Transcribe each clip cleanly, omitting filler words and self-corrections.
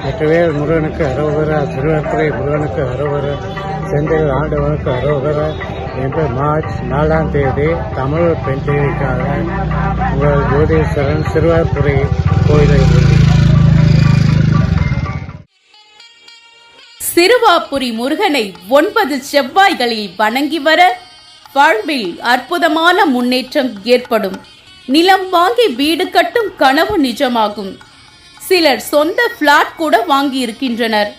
வெற்றிவேல் முருகனுக்கு அரோகரா, திருவத்துறை முருகனுக்கு அரோகரா, செந்தில் ஆண்டவனுக்கு அரோகரா என்று மார்ச் 4ஆம் தேதி தமிழ் பண்டிகைக்காக உங்கள் ஜோதீஸ்வரன் திருவத்துறை கோயிலில் சிறுவாபுரி முருகனை 9 செவ்வாய்களில் வணங்கி வர வாழ்வில் அற்புதமான முன்னேற்றம் ஏற்படும். நிலம் வாங்கி வீடு கட்டும் கனவு நிஜமாகும். சிலர் சொந்த பிளாட் கூட வாங்கி இருக்கின்றனர்.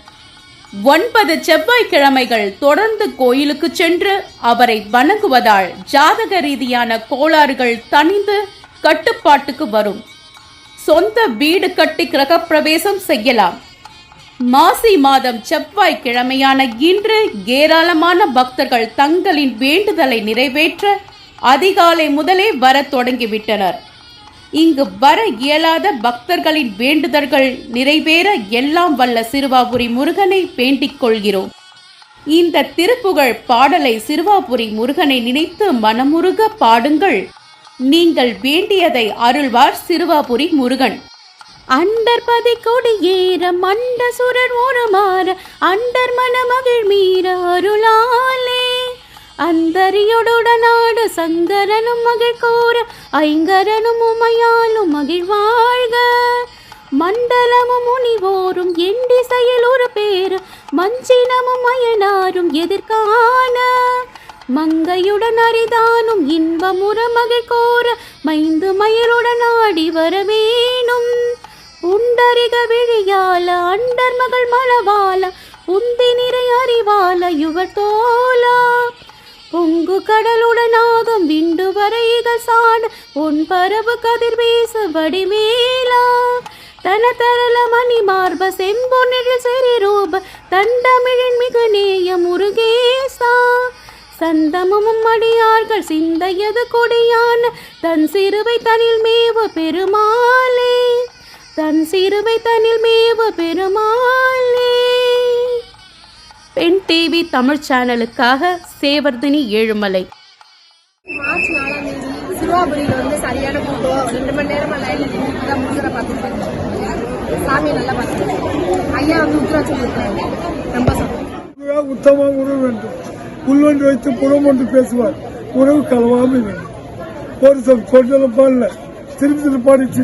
9 செவ்வாய்க்கிழமைகள் தொடர்ந்து கோயிலுக்கு சென்று அவரை வணங்குவதால் ஜாதக ரீதியான கோளாறுகள் தணிந்து கட்டுப்பாட்டுக்கு வரும். சொந்த வீடு கட்டி கிரகப்பிரவேசம் செய்யலாம். மாசி மாதம் செவ்வாய்க்கிழமையான இன்று ஏராளமான பக்தர்கள் தங்களின் வேண்டுதலை நிறைவேற்ற அதிகாலை முதலே வர தொடங்கிவிட்டனர். இங்கு வர இயலாத பக்தர்களின் வேண்டுதல்கள் நிறைவேற எல்லாம் வல்ல சிறுவாபுரி முருகனை வேண்டிக் கொள்கிறோம். இந்த திருப்புகழ் பாடலை சிறுவாபுரி முருகனை நினைத்து மனமுருக பாடுங்கள். நீங்கள் வேண்டியதை அருள்வார் சிறுவாபுரி முருகன். அண்டர்பதி கொடியேற மண்ட சுரர் ஒரு மாற அண்டர் மணமகிழ் மீற அருளாலே அந்தரியோடுடனாடு சங்கரனும் மகிழ் கோர ஐங்கரனும் உமையாலும் மகிழ் வாழ்க. மண்டலமும் முனிவோரும் எண்டிசையில் ஒரு பேரு மஞ்சினமும் அயனாரும் எதிர்காண மங்கையுடன் அரிதானும் இன்பமுற மகிழ் கோர மைந்து மயிலுடன் ஆடி வரவேணும். உண்டரிக விழியால அண்டர் மகள் மழவால உந்தி நிறை அறிவால யுவர் தோலா பொங்கு கடலுடனாகம் விண்டு வரைகள் சாட பொன் பரவு கதிர் வீச வடிவேலா தன தரல மணி மார்ப செம்பொன்னில் சிறிரூப தண்டமிழின் மிகு நேய முருகேசா சந்தமும் அடியார்கள் சிந்தையது கொடியான தன் சிறுவை தனில் மேவ பெருமாளே தன் சிறுவை தனில் மேவ பெருமாளே. பெண் டிவி தமிழ் சேனலுக்காக சேவர்தினி ஏழுமலை. மார்ச் 4ஆம் தேதி சிறுவாபுரியில் சரியான கூட்டம் 2 மணி நேரமா லைனில் நின்று முருகரை பார்த்துட்டு சாமி நல்லா பார்த்துட்டு ஐயா உத்தரா சொல்லியிருக்காங்க. ரொம்ப சந்தோஷம். உத்தம உறவு வேண்டும். உள்வொன்று வைத்து புறம் ஒன்று பேசுவார். உறவு கலவாமல் வேண்டும். ஒரு சொல் பாடல திருப்பி பாடிச்சு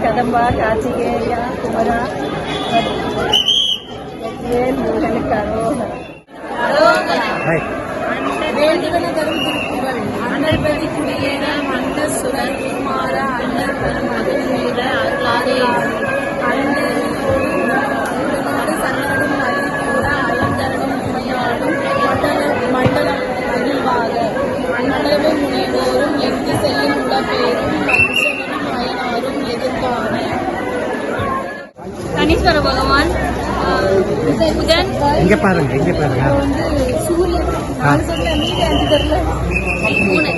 கடம்பா கார்த்திகேயா குமரா முருகனுக்கு வேண்டுதலை தரும் திருப்புகள் அண்டர்பதி குடியேற மண்ட சுரர் குமார அண்டர் மகள் மீத அருளாரே அண்டரோடு சன்னடும் அறிக்கூட அலங்கரனும் துணையாடும் மண்டலம் அகிழ்வாக மண்டலமும் முனைவோரும் எங்கு செய்யும் உள்ள பேரும் பஞ்சவனும் அயனாரும் எதிர்காண சனீஸ்வர பகவான் புதன் இங்க பாருங்க சூரியன் 4 மீது 5 தரல 3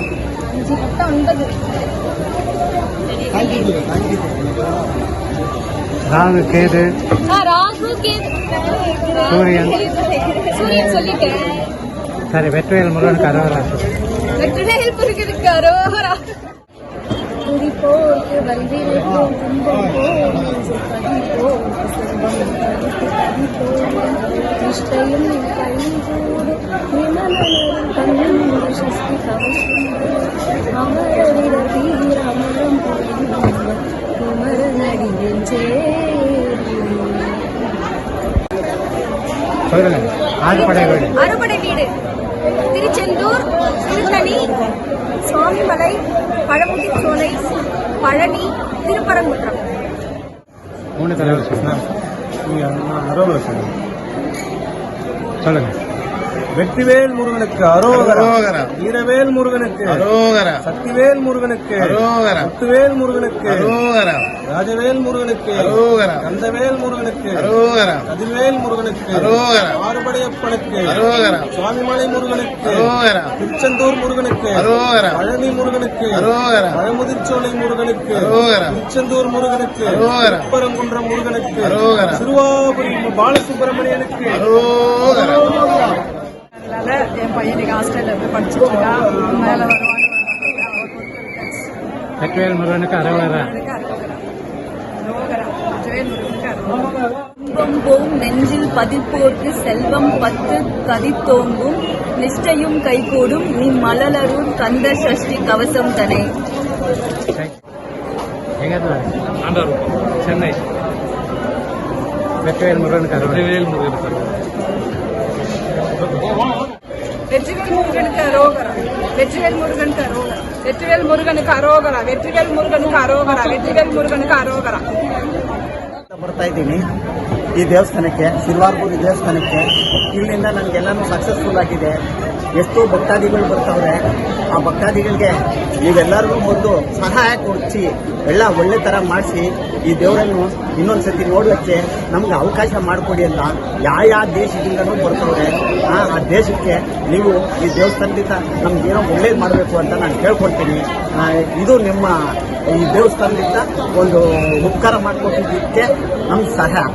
5 மொத்தம் 9 ராகு கேது சூரியன் சொல்லிட்டேன். சரி, வெற்றிவேல் முருகனுக்கு அரோகரா. வெற்றிவேல் முருகனுக்கு அரோகரா. குறிப்போர்க்கு வல்விரை போல் துன்பம் போல் இஷ்டையும் கைகூடு விமலனும் கண்ணன் சஷ்டி கவசம் அமரவிர தீர அமரம் குமரனடி வெஞ்சே. அறுபடை வீடு திருச்செந்தூர், திருத்தணி, சுவாமிமலை, பழமுதி சோலை, பழனி, திருப்பரங்குன்றம். 3 தலைவர் சொல்லுங்க. வெற்றிவேல் முருகனுக்கு அரோகரா, வீரவேல் முருகனுக்கு அரோகரா, சக்திவேல் முருகனுக்கு அரோகரா, முத்துவேல் முருகனுக்கு அரோகரா, ராஜவேல் முருகனுக்கு அரோகரா, கந்தவேல் முருகனுக்கு அரோகரா, கதிர்வேல் முருகனுக்கு அரோகரா, ஆறுபடையப்பனுக்கு அரோகரா, சுவாமிமலை முருகனுக்கு அரோகரா, திருச்செந்தூர் முருகனுக்கு அரோகரா, பழனி முருகனுக்கு அரோகரா, பழமுதிர்ச்சோலை முருகனுக்கு அரோகரா, திருச்செந்தூர் முருகனுக்கு அரோகரா, திருப்பரங்குன்றம் முருகனுக்கு அரோகரா, சிறுவாபுரி பாலசுப்பிரமணியனுக்கு அரோகரா. என் பையன் ஹாஸ்டல்ல இருந்து படிச்சுட்டு இருக்கான். மேல வருவான்னு வெற்றிவேல் முருகனுக்கு அரோகரா. இன்பம் போம் நெஞ்சில் பதிப்போர்க்கு செல்வம் பத்து கதித்தோங்கும் நிஷ்டையும் கைகூடும் நீ மலலருள் கந்த சஷ்டி கவசம் தனை. சென்னை. வெற்றிவேல் முருகனுக்கு அரோகரா. வெற்றிவேல் முருகனுக்கு அரோகரா. வெற்றிவேல் முருகனுக்கு அரோகரா. வெற்றிவேல் முருகனுக்கு அரோகரா. வெற்றிவேல் முருகனுக்கு அரோகரா. வெற்றிவேல் முருகனுக்கு அரோகரா. ಬರ್ತಾ ಇದ್ದೀನಿ ಈ ದೇವಸ್ಥಾನಕ್ಕೆ, ಸಿಲ್ವಾರ್ಪುರಿ ದೇವಸ್ಥಾನಕ್ಕೆ. ಇಲ್ಲಿಂದ ನನಗೆಲ್ಲನೂ ಸಕ್ಸಸ್ಫುಲ್ ಆಗಿದೆ. ಎಷ್ಟೋ ಭಕ್ತಾದಿಗಳು ಬರ್ತಾವ್ರೆ. ಆ ಭಕ್ತಾದಿಗಳಿಗೆ ನೀವೆಲ್ಲರಿಗೂ ಮೊದಲು ಸಹಾಯ ಕೊಡಿಸಿ ಎಲ್ಲ ಒಳ್ಳೆ ತರ ಮಾಡಿಸಿ ಈ ದೇವರನ್ನು ಇನ್ನೊಂದ್ಸತಿ ನೋಡ್ಲಿಕ್ಕೆ ನಮ್ಗೆ ಅವಕಾಶ ಮಾಡಿಕೊಡಿ ಅಂತ ಯಾವ ದೇಶದಿಂದನೂ ಬರ್ತಾವ್ರೆ. ಆ ದೇಶಕ್ಕೆ ನೀವು ಈ ದೇವಸ್ಥಾನದಿಂದ ನಮ್ಗೇನೋ ಒಳ್ಳೇದು ಮಾಡಬೇಕು ಅಂತ ನಾನು ಕೇಳ್ಕೊಳ್ತೀನಿ. ಇದು ನಿಮ್ಮ ಈ ದೇವಸ್ಥಾನದಿಂದ ಒಂದು ಉಪಕಾರ ಮಾಡಿಕೊಟ್ಟಿದ್ದಕ್ಕೆ ನಮ್ಗೆ ಸಹಾಯ.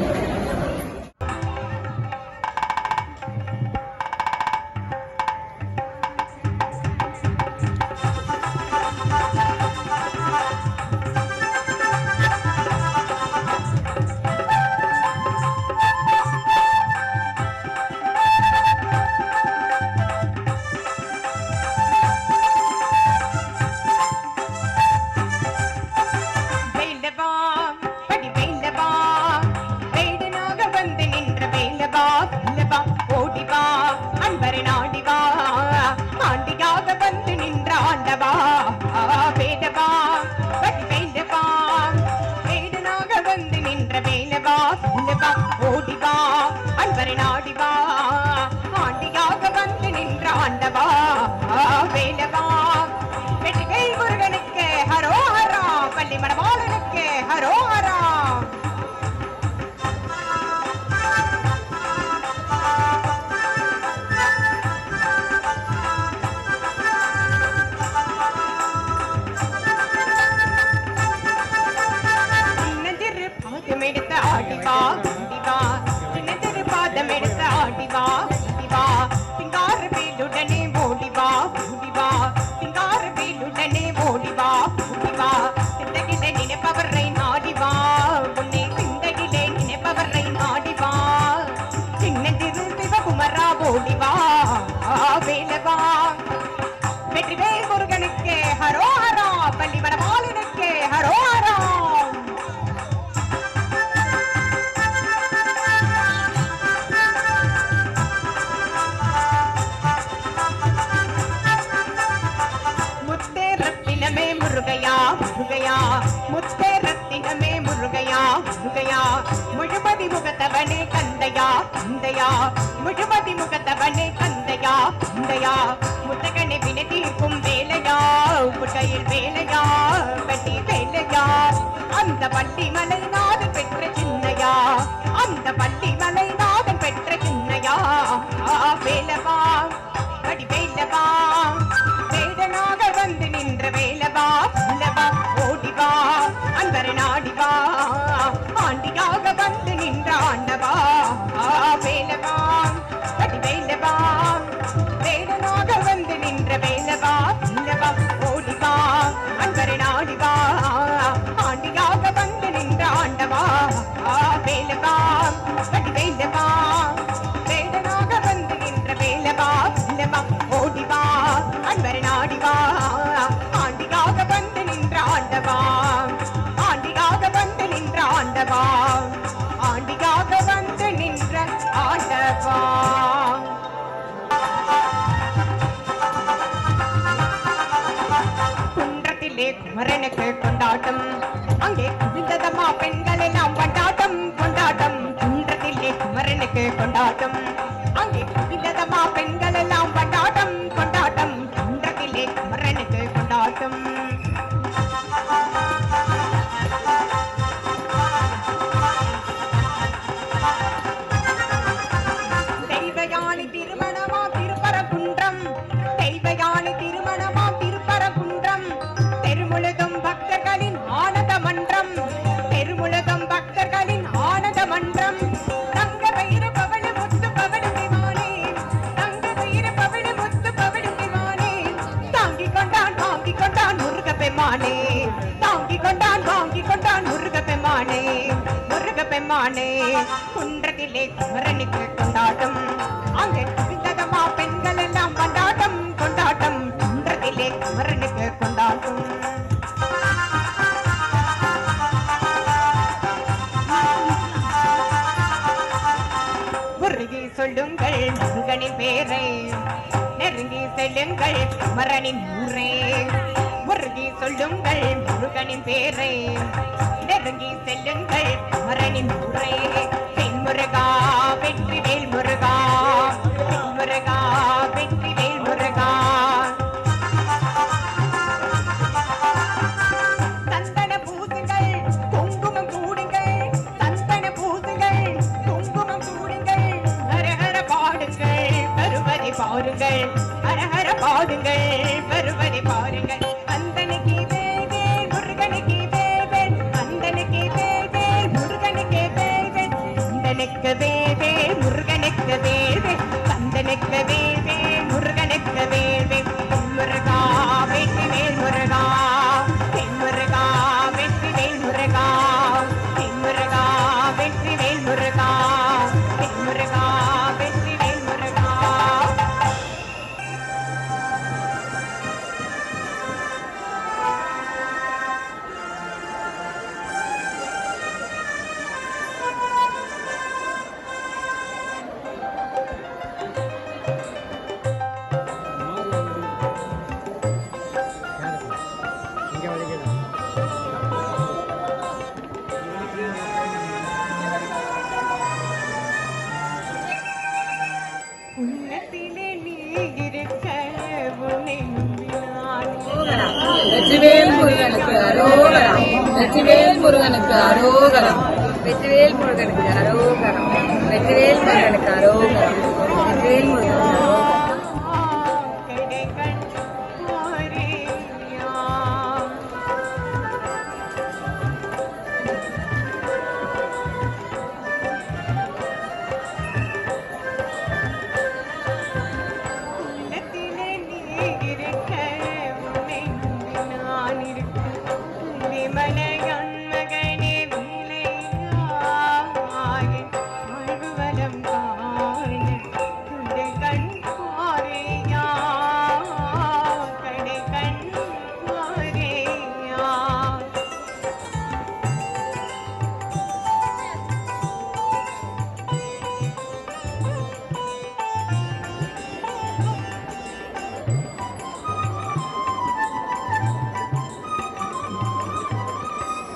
வெற்றிவேல் முருகனுக்கு ஹரோஹரா. பள்ளி மணவாளனுக்கு ஹரோஹரா. முத்தே ரத்தினமே முருகையா முருகையா. முத்தே ரத்தினமே முருகையா முருகையா. முழுமதி முகத்தவனே கந்தையா கந்தையா. முழுமதி முகத்தவனே கந்தையா கந்தையா. முத்தகனை வினை தீர்க்கும் வேலையா கையில் வேலையா வெட்டி வேலையா. அந்த பள்ளி மலை நாதன் பெற்ற சின்னையா. அந்த பள்ளி மலை நாதன் பெற்ற சின்னையா. வேலவா படி வேலவா. வேடனாக வந்து நின்ற வேலவா வேலவா. ஓடிவா அன்பரை நாடிவா. ஆண்டியாக வந்து நின்ற ஆண்டவா வேலவா படி வேலவா. வேடனாக வந்து நின்ற வேலவா வேலவா. ஓடிவா அன்பரை நாடிவா. ஆண்டியாக வந்து நின்ற ஆண்டவா வேலவா படி வேலவா. வேடனாக வந்து நின்ற வேலவா வேலவா. ஓடிவா அன்பரை நாடிவா. ஆண்டியாக வந்து நின்ற ஆண்டவா. ஆண்டியாக வந்து நின்ற ஆண்டவா. ஆண்டியாக வந்து நின்ற ஆண்டவா. குன்றத்திலே குமரனுக்கு கொண்டாட்டம். அங்கே குவிந்ததம்மா பெண்கள் எல்லாம் கொண்டாட்டம் கொண்டாட்டம். குன்றத்திலே குமரனுக்கு கொண்டாட்டம். அங்கே குவிந்ததம்மா பெண்கள் எல்லாம் கொண்டாட்டம் கொண்டாட்டம். குன்றத்திலே குமரனுக்கு கொண்டாட்டம். தெய்வயானி திருமணமா திருப்பரங்குன்றம். தெய்வயானி திருமணமா திருப்பரங்குன்றம். தெருமுழுதும் பக்தர்களின் ஆனந்த மன்றம். தெருமுழுதும் பக்தர்களின் ஆனந்த மன்றம். தங்க பயிர பவள முத்து பவள விமானே. தங்க பயிர பவள கொண்டான் வாங்கி கொண்டான் முருக பெம்மானே குன்றத்திலே குமரனுக்கு கொண்டாட்டம் அங்கே விதமா பெண்கள் எல்லாம் கொண்டாட்டம் குன்றத்திலே குமரனுக்கு கொண்டாட்டம் முருகி சொல்லுங்கள் முருகனின் பேரை நெருங்கி செல்லுங்கள் குமரனின் ஊரே முருகி சொல்லுங்கள் முருகனின் பேரை நெருங்கி செல்லுங்கள் குமரனின் ஊரே தென்முருகா வெற்றி வேல் முருகா தென்முருகா வெற்றி வேல் முருகா சந்தன பூசுங்கள் குங்குமம் கூடுங்கள் சந்தன பூசுங்கள் குங்குமம் கூடுங்கள் ஹரஹர பாடுங்கள் வருவதை பாருங்கள் ஹரஹர பாடுங்கள் வருவதை பாருங்கள் அந்தனுக்கு வேவேல் முருகனுக்கு வேவேல் அந்தனுக்கு வேவேல் முருகனுக்கு வேவேல் அந்தனுக்கு வேவேல் முருகனுக்கு வேவேல் அந்தனுக்கு வேவேல் முருகனுக்கு வேவேல் முருகா வெற்றி வேல் முருகா முருகா வெற்றி வேல் முருகா முருகா வெற்றி வேல் முருகா முருகா வெற்றி வேல் முருகா இங்க வலிக்குதா? உள்ளத்திலே நீ இருக்க உன்னை நம்பினான் வெற்றிவேல் முருகனுக்கு அரோகரம் வெற்றிவேல் முருகனுக்கு அரோகரம் வெற்றிவேல் முருகனுக்கு அரோகரம் வெற்றிவேல் முருகனுக்கு அரோகரம் வெற்றிவேல் முருகனுக்கு அரோகரம் கடைகள் போரேயா உள்ளத்திலே நீ இருக்க உன்னை நம்பி நான் இருக்க விமலையன் மகனே விலையாய் வாழ்வு வளம் காண துண்டை கண் பாரேயா கடை கண் பாரேயா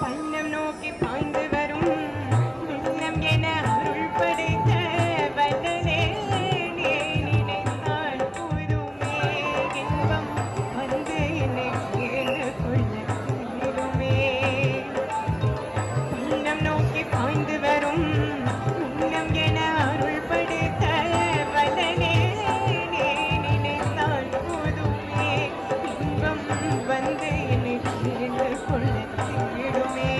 பள்ளம் நோக்கி பாய்ந்து வரும் உள்ளம் என அருள் படைத்த வல்லனே நீ நினைத்தால் போதுமே இன்பம் வந்து என்னை சேர்ந்து கொள்ள இயலுமே பள்ளம் நோக்கி பாய்ந்து வரும் உள்ளம் என அருள் படைத்த வல்லனே நீ நினைத்தால் போதுமே இன்பம் வந்து என்னை சேர்ந்து கொள்ள இயலுமே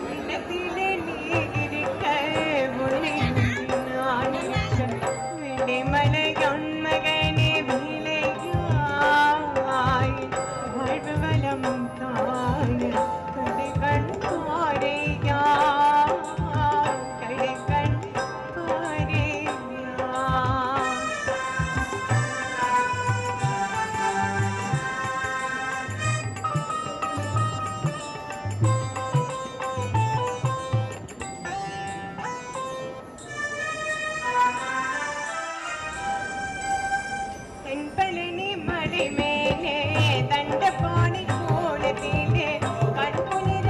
உள்ளத்திலே நீ இருக்க உன்னை நம்பி நான் இருக்க வெள்ளிமலையன் மகனே விலையாய் வாழ்வு வளம் காண கடைகள் பாரேயா கடைகள் பாரேயா தென்பழனி மலை மேலே தண்டபாணி கோலத்திலே கருப்பு நிற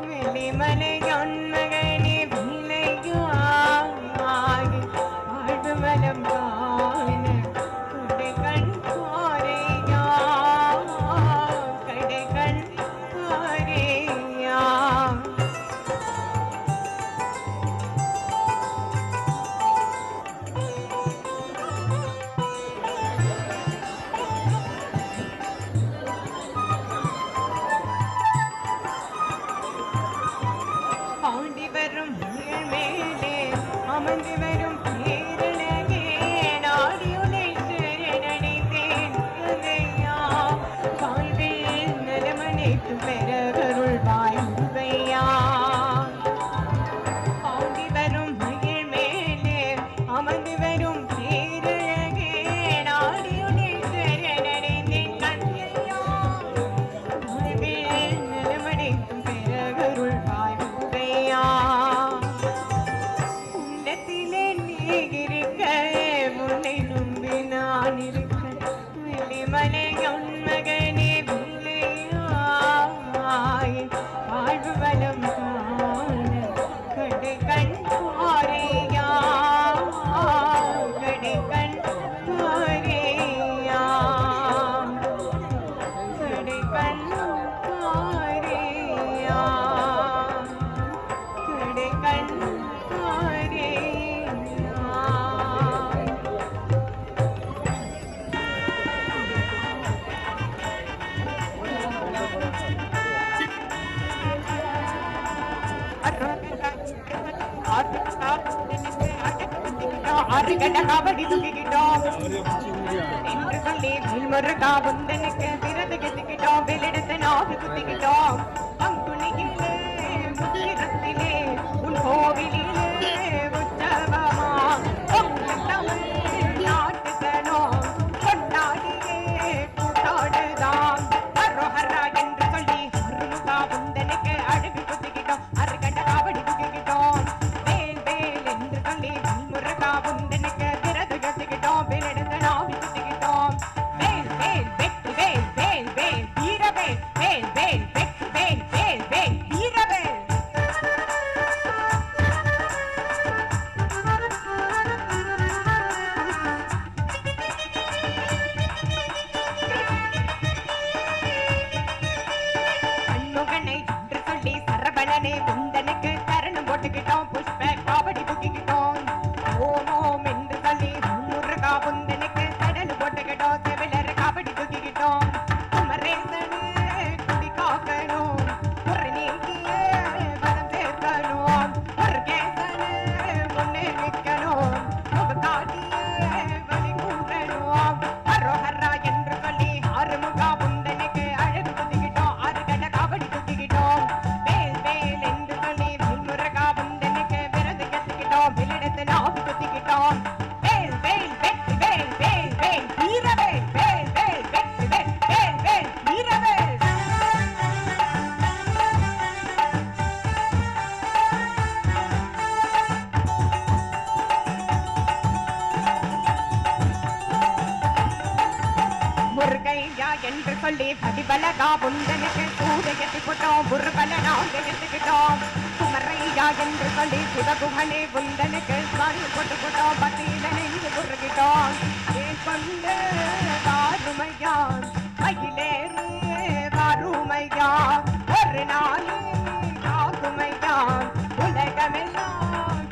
வெளிமலையன் மகனே விலையாய் வாழ்வு வளம் காண கடைகள் பாரேயா கடைகள் அமர்ந்து வரும் பேரழகே நாடியுனை சரணடைந்தேன் கதையா வாழ்வில் நலமனைத்து பெறவருள்வாய் முருகையா ஆடி வரும் மகிழ் மேலே அமர்ந்து வரும் பேரழகே நாடியுனை சரணடைந்தேன் கதையா வாழ்வில் நலமனைத்தும் பெறவருள்வாய் முருகையா உள்ளத்திலே நீ இருக்க முன்னை நம்பி நான் இருக்க வெளிமலை உன்மகனே வில்லையாய் வாழ்வு வளம் காண கடை கண் பாறையா கடை கண் பாறையா கடை கண் பாறையா கடை கண் பாறையா ஆறுகட காவடி தூக்கிக்கிட்டோம் என்று சொல்லி முருகா புந்தனுக்கு விரது கெத்துக்கிட்டோம் வெளியிடத்தை நாவி குத்திக்கிட்டோம் பங்குனியிலே முத்திரத்திலே உன் கோவிலிலே உற்சவமா உங்கள் தமிழ் நாட்டுக்கணும் கொண்டாடியே கூட்டாடுதான் அரோஹரா என்று சொல்லி அருமுகா புந்தனுக்கு அழுவி குத்திக்கிட்டோம் அறுகண்ட காவடி தூக்கிக்கிட்டோம் வேல் வேல் என்று சொல்லி முருகா புந்தனுக்கு விரது கத்துக்கிட்டோம் வெளியிடத்தை நாவி குத்திக்கிட்டோம் வேல் வேல் வெற்றி வேல் வேல் வேல் வீரவேல் வேல் வேல் வெற்றி வேல் வேல் வேல் வீரவேல் கண்முகனை என்று சொல்லி சரபணனே முந்தனுக்கு கரணம் போட்டுக்கிட்டோம் புஷ்ப காவடி தூக்கிக்கிட்டோம் ஓம் ஓம் என்று சொல்லி முருகா புந்தனுக்கு கடல் போட்டுக்கிட்டோம் செவிலர் காவடி தூக்கிக்கிட்டோம் குமரேசனு குடி காக்கணும் ஒரு நீக்கியே வரம் சேர்க்கணும் ஒரு கேசனு முன்னே நிற்கணும் ஒரு காட்டியே வழி கூட்டணும் அரோஹரா என்று சொல்லி ஆறுமுகா புந்தனுக்கு அழகு குத்திக்கிட்டோம் ஆறுகட காவடி தூக்கிக்கிட்டோம் வேல் வேல் என்று சொல்லி முருகா புந்தனுக்கு விரது கத்துக்கிட்டோம் வெளியிடத்தை நாவி குத்திக்கிட்டோம் வேல் வேல் வெற்றி வேல் வேல் வேல் வீரவேல் வேல் வேல் வெற்றி வேல் வேல் வேல் வீரவேல் முருகையா என்று சொல்லி பதிபலகா புந்தனுக்கு கூட எத்தி போட்டோம் முருகல நாங்க எடுத்துக்கிட்டோம் குமரையா என்று சொல்லி சிவகுகனே புந்தனுக்கு சாமி போட்டு போட்டோம் பத்தியில நெஞ்சு முருகிட்டோம் கொண்டு வாருமையா மயிலேறு வாருமையா ஒரு நாள் காக்குமையா உலகமெல்லாம்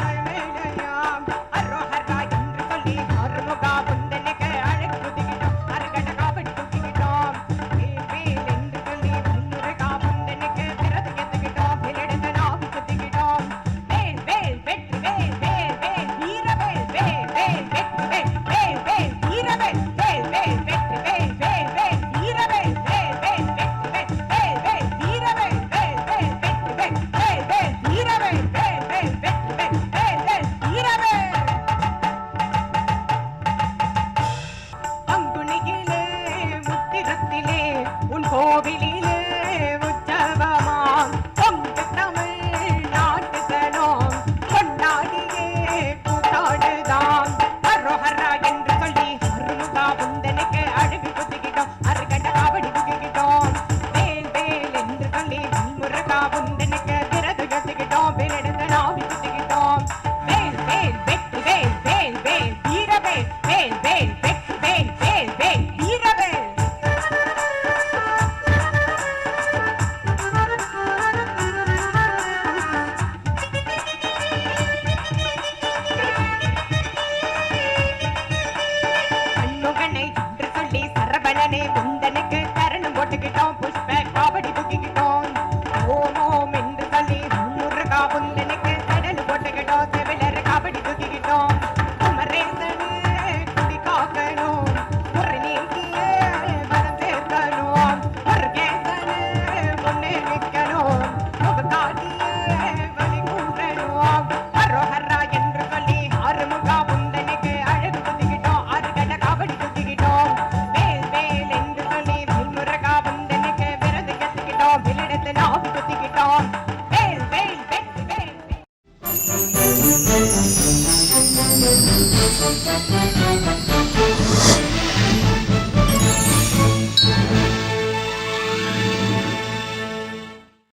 கழ்மேலையாம் அரோஹரா என்று சொல்லி அருமுகா புந்தனுக்கு அழகு குத்திக்கிட்டோம் அருகட காவடி தூக்கிக்கிட்டோம் வேல் வேல் என்று சொல்லி முருகா புந்தனுக்கு விரது கெத்துக்கிட்டோம் வெளியிடத்தை நாவி குத்திக்கிட்டோம் வேல் வேல் வெற்றி வேல் வேல் வேல் வீரவேல் வேல் வேல் வெற்றி வேல் வேல் வேல் வீரவேல் வேல் வேல் வெற்றி வேல் வேல் வேல் வீரவேல் வேல் வேல் வெற்றி வேல் வேல் வேல் வீரவேல் வேல் வேல் வெற்றி வேல் வேல் வேல் வீரவேல் வேல் வேல் வெற்றி வேல் வேல் வேல் வீரவேல் பங்குனியிலே முத்திரத்திலே உன் கோவிலிலே உற்சவமாம் உங்க தமிழ் நாட்டுக்கணும் கொண்டாடியே கூட்டாடுதாம் அரோஹரா என்று சொல்லி அருமுகா புந்தனுக்கு அழுவி குத்திக்கிட்டோம் அறுகண்ட காவடி தூக்கிக்கிட்டோம் வேல் வேல் என்று சொல்லி முருகா புந்தனுக்கு விரது கத்துக்கிட்டோம் வெளியிடத்தை நாவி குத்திக்கிட்டோம் வேல் வேல் வெற்றி வேல் வேல் வேல் வீரவேல் வேல் வேல் வெற்றி வேல் வேல் வேல் வீரவேல் கண்முகனை என்று சொல்லி சரபணனே முந்தனுக்கு கரணம் போட்டுக்கிட்டோம் புஷ்ப காவடி தூக்கிக்கிட்டோம்